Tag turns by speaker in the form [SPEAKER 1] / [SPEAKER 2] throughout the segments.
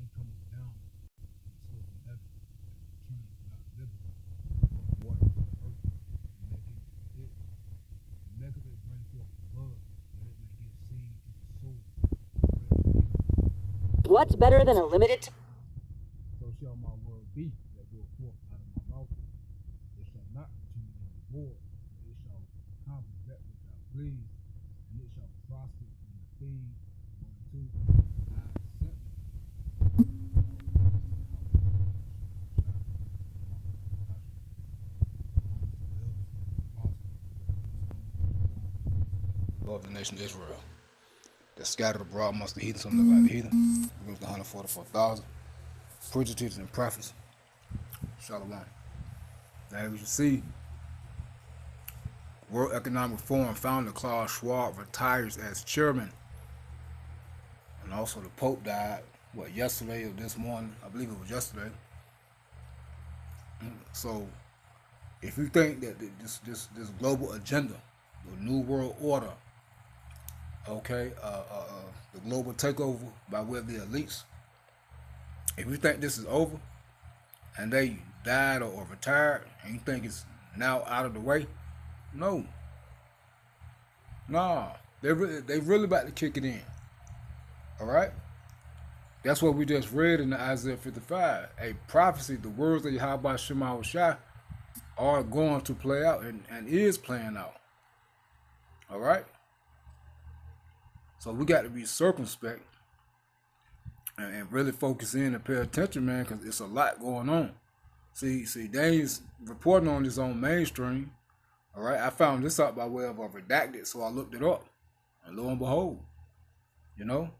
[SPEAKER 1] rain coming down and slow from heaven and returning not living, but water from the earth, and maketh it bring forth bud, that it may give seed to the sower, bread to the eater.
[SPEAKER 2] What's
[SPEAKER 1] So
[SPEAKER 2] better than a limited?
[SPEAKER 1] so shall my word be that go forth out of my mouth. It shall not return to me void, but it shall accomplish that which I please, and it shall prosper in the thing whereunto I sent it. Of the nation of Israel, that scattered abroad amongst the heathen, some that like the heathen, against the 144,000. Preacher, teachers, and prophets. Shalom. Now we should see World Economic Forum founder Klaus Schwab retires as chairman, and also the Pope died. What, yesterday or this morning? I believe it was yesterday. So, if you think that this global agenda, the new world order, okay, the global takeover by way of the elites, if you think this is over and they died or retired, and you think it's now out of the way, no, nah, they really about to kick it in. All right, that's what we just read in the Isaiah 55, a prophecy. The words of Yahweh Shema Shai are going to play out and is playing out. All right, so we got to be circumspect and really focus in and pay attention, man, because it's a lot going on. See, Dane's reporting on his own mainstream. All right, I found this out by way of a redacted, so I looked it up, and lo and behold, you know,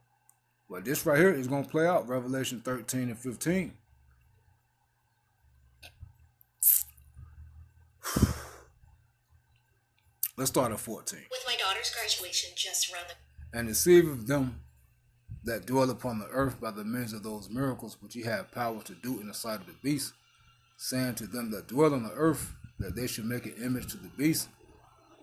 [SPEAKER 1] well, this right here is going to play out, Revelation 13 and 15. Let's start at 14.
[SPEAKER 2] With my daughter's graduation just around the...
[SPEAKER 1] And deceiveth them that dwell upon the earth by the means of those miracles which he had power to do in the sight of the beast, saying to them that dwell on the earth that they should make an image to the beast,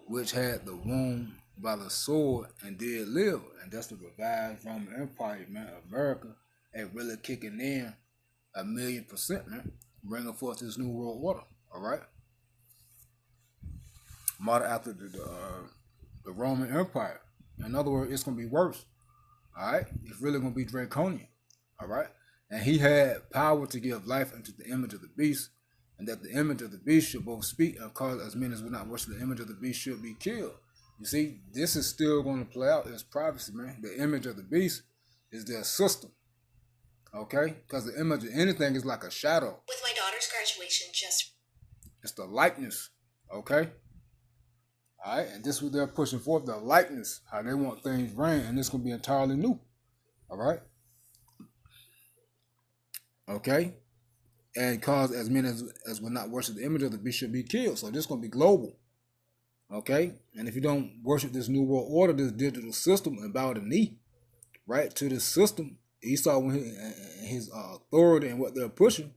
[SPEAKER 1] which had the wound by the sword and did live. And that's the revived Roman Empire, man. America ain't really kicking in 1,000,000%, man. Bringing forth this new world order, all right? Model after the Roman Empire. In other words, it's going to be worse, all right? It's really going to be draconian, all right? And he had power to give life unto the image of the beast, and that the image of the beast should both speak and cause as many as would not worship the image of the beast should be killed. You see, this is still going to play out as prophecy, man. The image of the beast is their system, okay? Because the image of anything is like a shadow.
[SPEAKER 2] With my daughter's graduation just...
[SPEAKER 1] It's the likeness, okay? All right, and this is what they're pushing forth, the likeness, how they want things ran, and this is going to be entirely new, all right? Okay? And cause as many as will not worship the image of the beast should be killed. So this is going to be global. Okay? And if you don't worship this new world order, this digital system, and bow the knee, right, to this system, Esau, when his authority and what they're pushing,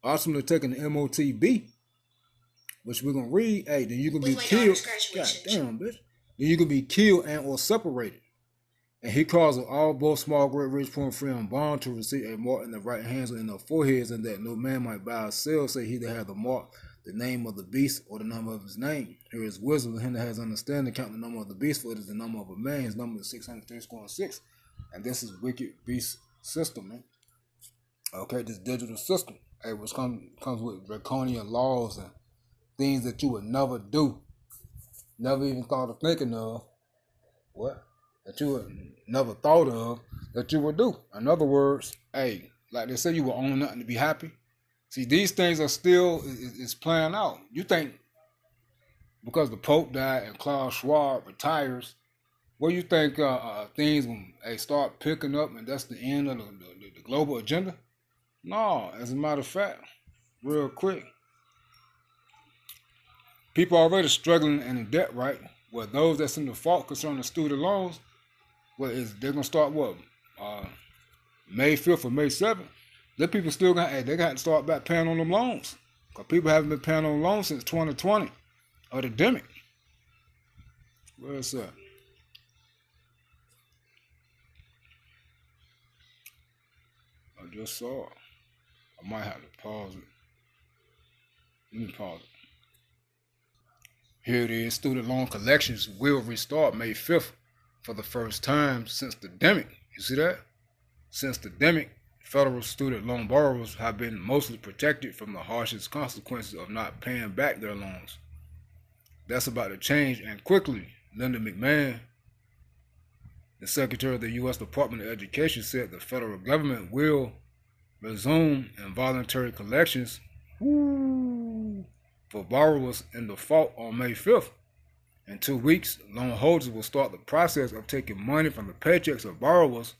[SPEAKER 1] ultimately taking the MOTB, which we're going to read, hey, then you can be killed. God damn, bitch. Then you can be killed and or separated. And he caused all both small, great, rich, poor, and free, and bond to receive a mark in the right hands or in their foreheads, and that no man might buy or sell, say he that hath the mark, the name of the beast, or the number of his name. Here is wisdom, and him that has understanding, count the number of the beast, for it is the number of a man. His number is 603.6. And this is wicked beast system, man. Okay, this digital system, hey, which comes with draconian laws and things that you would never do, never even thought of thinking of. What? That you would never thought of that you would do. In other words, hey, like they say, you will own nothing to be happy. See, these things are still is playing out. You think because the Pope died and Klaus Schwab retires, what do you think things when they start picking up and that's the end of the global agenda? No, as a matter of fact, real quick, people already struggling and in debt, right? Well, those that's in default concerning the student loans, they're gonna start what? May 5th or May 7th. The people still they got to start back paying on them loans. Because people haven't been paying on loans since 2020 or the demic. Where's that? just saw it. I might have to pause it. Let me pause it. Here it is. Student loan collections will restart May 5th for the first time since the pandemic. You see that? Since the pandemic, federal student loan borrowers have been mostly protected from the harshest consequences of not paying back their loans. That's about to change, and quickly. Linda McMahon, the Secretary of the U.S. Department of Education, said the federal government will resume involuntary collections for borrowers in default on May 5th. In 2 weeks, loan holders will start the process of taking money from the paychecks of borrowers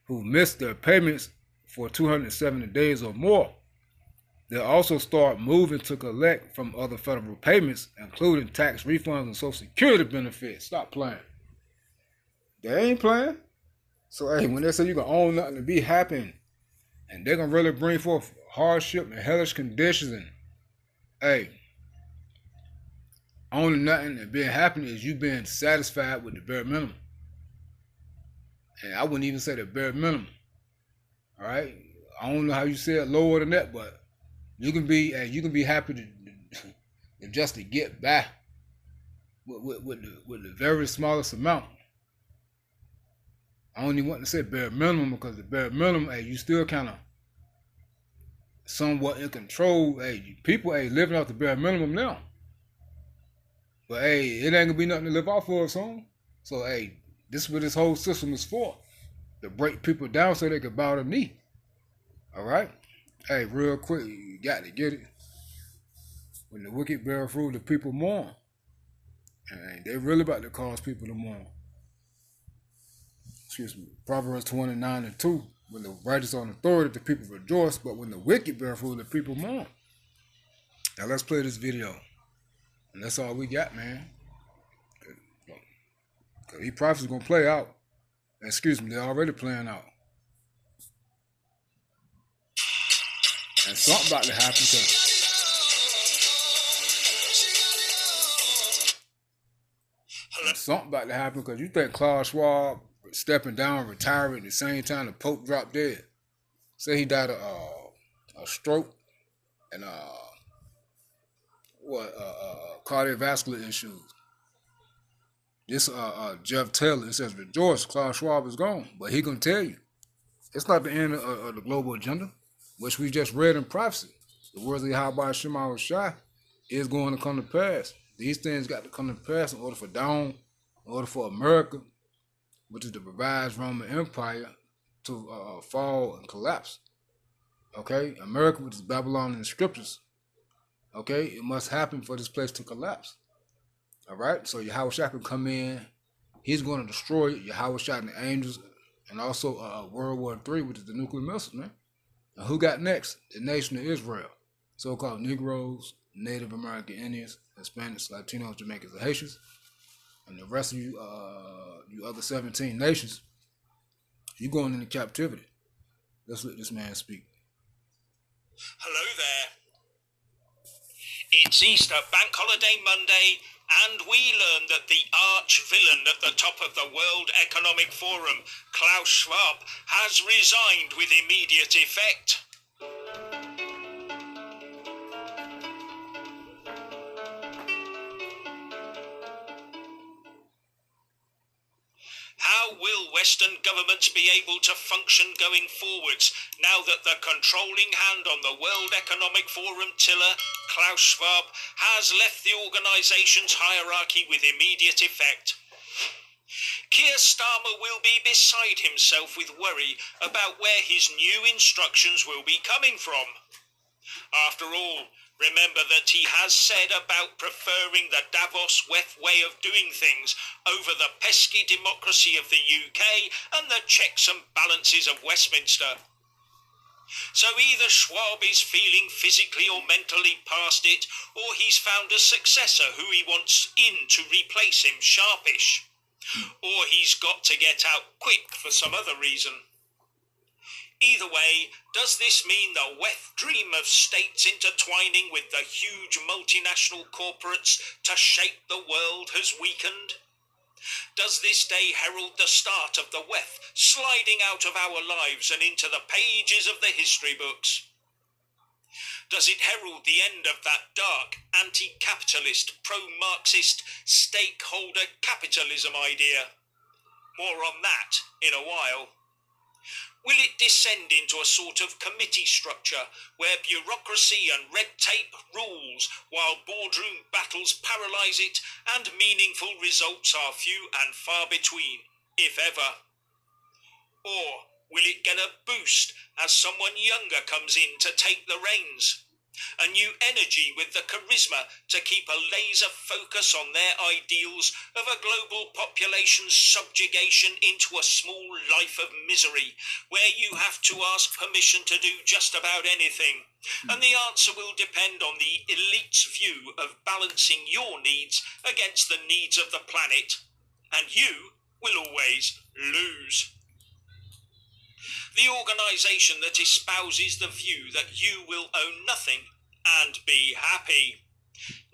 [SPEAKER 1] who missed their payments for 270 days or more. They'll also start moving to collect from other federal payments, including tax refunds and Social Security benefits. Stop playing. They ain't playing. So, hey, when they say you can own nothing and be happy, and they're going to really bring forth hardship and hellish conditions, and, hey, owning nothing and being happy is you being satisfied with the bare minimum. And I wouldn't even say the bare minimum. All right? I don't know how you say it lower than that, but you can be happy to just to get by with the very smallest amount. I don't even want to say bare minimum, because the bare minimum, hey, you still kind of somewhat in control. Hey, people ain't living off the bare minimum now. But hey, it ain't gonna be nothing to live off of soon. So hey, this is what this whole system is for. To break people down so they can bow the knee. Alright? Hey, real quick, you got to get it. When the wicked bear fruit, the people mourn. And they really about to cause people to mourn. Excuse me. Proverbs 29:2. When the righteous are on authority, the people rejoice. But when the wicked bear fruit, the people mourn. Now let's play this video. And that's all we got, man. Because these prophets going to play out. Excuse me, they're already playing out. And something about to happen, because you think Klaus Schwab stepping down, retiring at the same time the Pope dropped dead. Say he died of a stroke and cardiovascular issues. This Jeff Taylor, it says, rejoice, Klaus Schwab is gone. But he gonna tell you, it's not the end of the global agenda, which we just read in prophecy. The words of Yahweh Shema Shai is going to come to pass. These things got to come to pass in order for America, which is the revised Roman Empire, to fall and collapse. Okay? America, which is Babylon in the scriptures. Okay? It must happen for this place to collapse. All right? So Yahweh Shai can come in. He's going to destroy Yahweh Shai and the angels, and also World War III, which is the nuclear missiles, man. Now, who got next? The nation of Israel. So-called Negroes, Native American Indians, Hispanics, Latinos, Jamaicans, and Haitians. And the rest of you other 17 nations, you going into captivity. Let's let this man speak.
[SPEAKER 3] Hello there. It's Easter, Bank Holiday Monday, and we learn that the arch-villain at the top of the World Economic Forum, Klaus Schwab, has resigned with immediate effect. How will Western governments be able to function going forwards now that the controlling hand on the World Economic Forum tiller, Klaus Schwab, has left the organisation's hierarchy with immediate effect? Keir Starmer will be beside himself with worry about where his new instructions will be coming from. After all, remember that he has said about preferring the Davos way of doing things over the pesky democracy of the UK and the checks and balances of Westminster. So either Schwab is feeling physically or mentally past it, or he's found a successor who he wants in to replace him sharpish. Or he's got to get out quick for some other reason. Either way, does this mean the wet dream of states intertwining with the huge multinational corporates to shape the world has weakened? Does this day herald the start of the WEF sliding out of our lives and into the pages of the history books? Does it herald the end of that dark, anti-capitalist, pro-Marxist, stakeholder capitalism idea? More on that in a while. Will it descend into a sort of committee structure where bureaucracy and red tape rules while boardroom battles paralyse it and meaningful results are few and far between, if ever? Or will it get a boost as someone younger comes in to take the reins? A new energy with the charisma to keep a laser focus on their ideals of a global population's subjugation into a small life of misery, where you have to ask permission to do just about anything. And the answer will depend on the elite's view of balancing your needs against the needs of the planet. And you will always lose. The organisation that espouses the view that you will own nothing and be happy,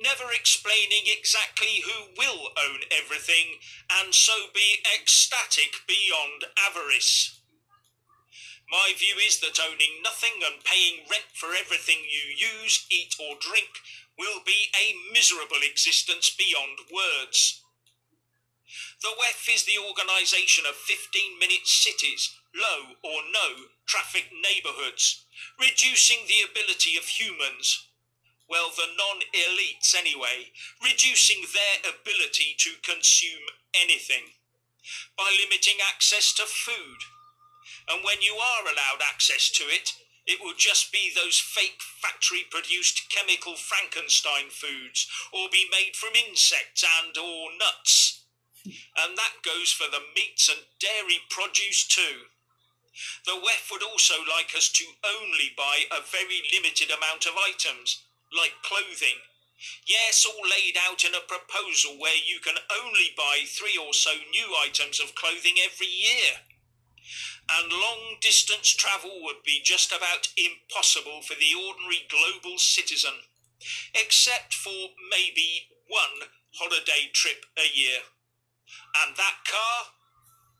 [SPEAKER 3] never explaining exactly who will own everything and so be ecstatic beyond avarice. My view is that owning nothing and paying rent for everything you use, eat or drink will be a miserable existence beyond words. The WEF is the organisation of 15-minute cities, low or no traffic neighbourhoods, reducing the ability of humans, well, the non-elites anyway, reducing their ability to consume anything by limiting access to food. And when you are allowed access to it, it will just be those fake factory-produced chemical Frankenstein foods, or be made from insects and or nuts. And that goes for the meats and dairy produce too. The WEF would also like us to only buy a very limited amount of items, like clothing. Yes, all laid out in a proposal where you can only buy 3 or so new items of clothing every year. And long-distance travel would be just about impossible for the ordinary global citizen, except for maybe one holiday trip a year. And that car?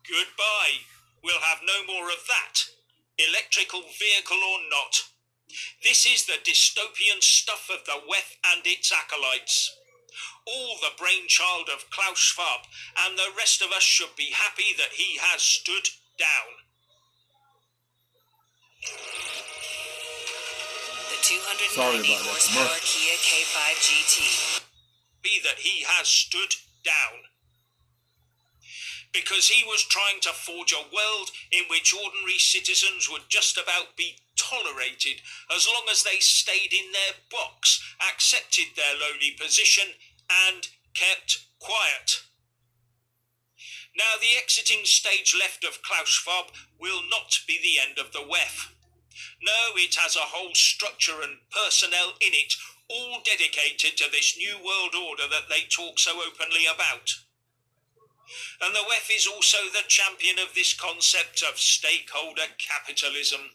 [SPEAKER 3] Goodbye. We'll have no more of that, electrical vehicle or not. This is the dystopian stuff of the WEF and its acolytes. All the brainchild of Klaus Schwab, and the rest of us should be happy that he has stood down.
[SPEAKER 2] The 290 horsepower Kia K5 GT.
[SPEAKER 3] Be that he has stood down. Because he was trying to forge a world in which ordinary citizens would just about be tolerated as long as they stayed in their box, accepted their lowly position, and kept quiet. Now, the exiting stage left of Klaus Schwab will not be the end of the WEF. No, it has a whole structure and personnel in it, all dedicated to this new world order that they talk so openly about. And the WEF is also the champion of this concept of stakeholder capitalism,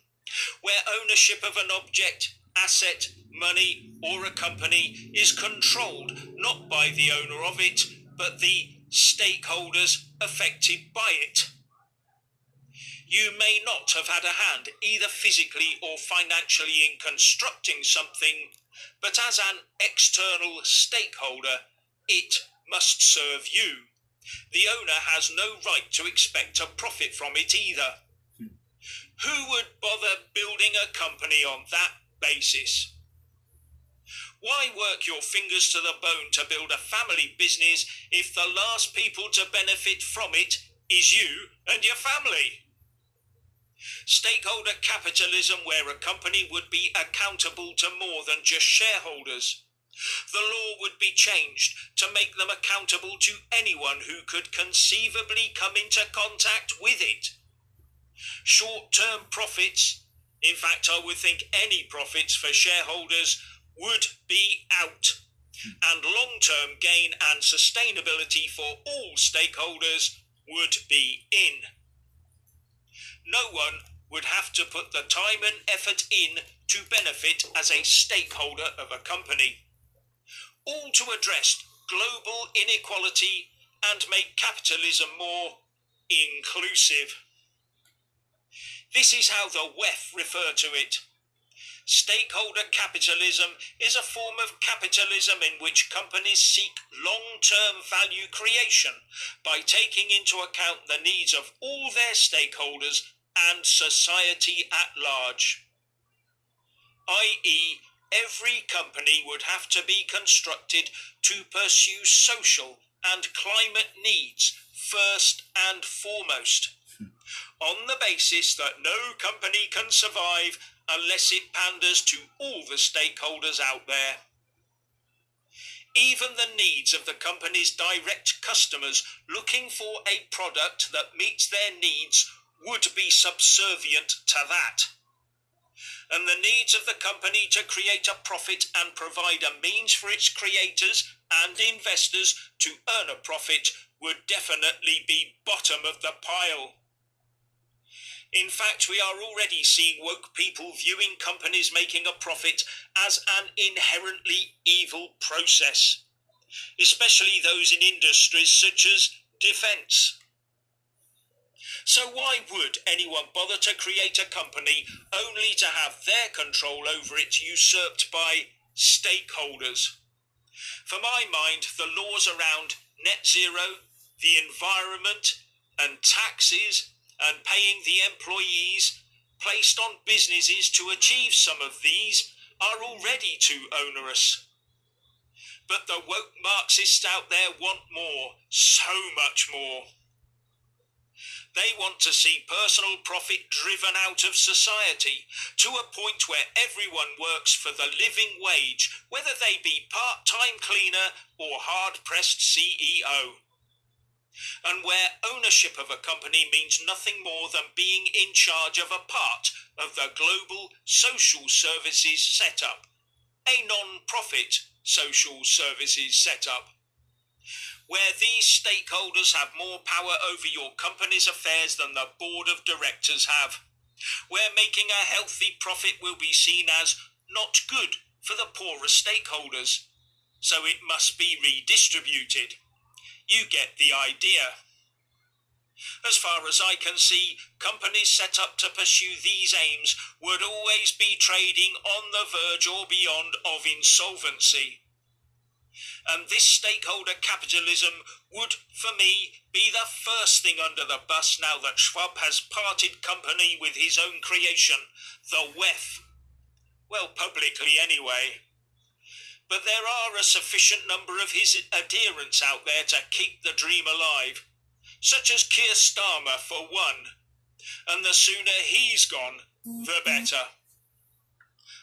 [SPEAKER 3] where ownership of an object, asset, money, or a company is controlled not by the owner of it, but the stakeholders affected by it. You may not have had a hand either physically or financially in constructing something, but as an external stakeholder, it must serve you. The owner has no right to expect a profit from it either. Who would bother building a company on that basis? Why work your fingers to the bone to build a family business if the last people to benefit from it is you and your family? Stakeholder capitalism, where a company would be accountable to more than just shareholders. The law would be changed to make them accountable to anyone who could conceivably come into contact with it. Short-term profits, in fact I would think any profits for shareholders, would be out, and long-term gain and sustainability for all stakeholders would be in. No one would have to put the time and effort in to benefit as a stakeholder of a company. All to address global inequality and make capitalism more inclusive. This is how the WEF refer to it. Stakeholder capitalism is a form of capitalism in which companies seek long-term value creation by taking into account the needs of all their stakeholders and society at large. I.e., every company would have to be constructed to pursue social and climate needs first and foremost, on the basis that no company can survive unless it panders to all the stakeholders out there. Even the needs of the company's direct customers looking for a product that meets their needs would be subservient to that. And the needs of the company to create a profit and provide a means for its creators and investors to earn a profit would definitely be bottom of the pile. In fact, we are already seeing woke people viewing companies making a profit as an inherently evil process, especially those in industries such as defence. So why would anyone bother to create a company only to have their control over it usurped by stakeholders? For my mind, the laws around net zero, the environment, and taxes, and paying the employees placed on businesses to achieve some of these are already too onerous. But the woke Marxists out there want more, so much more. They want to see personal profit driven out of society to a point where everyone works for the living wage, whether they be part-time cleaner or hard-pressed CEO. And where ownership of a company means nothing more than being in charge of a part of the global social services setup, a non-profit social services setup, where these stakeholders have more power over your company's affairs than the board of directors have, where making a healthy profit will be seen as not good for the poorer stakeholders, so it must be redistributed. You get the idea. As far as I can see, companies set up to pursue these aims would always be trading on the verge or beyond of insolvency. And this stakeholder capitalism would, for me, be the first thing under the bus now that Schwab has parted company with his own creation, the WEF. Well, publicly anyway. But there are a sufficient number of his adherents out there to keep the dream alive, such as Keir Starmer for one, and the sooner he's gone, the better.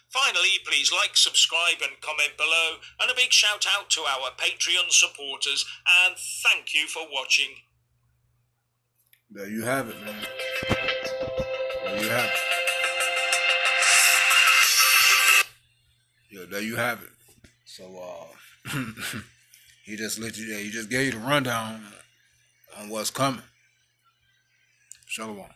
[SPEAKER 3] Finally, please like, subscribe and comment below, and a big shout out to our Patreon supporters, and thank you for watching.
[SPEAKER 1] There you have it, man. There you have it. Yeah, there you have it. So, he just gave you the rundown on what's coming. Shalom.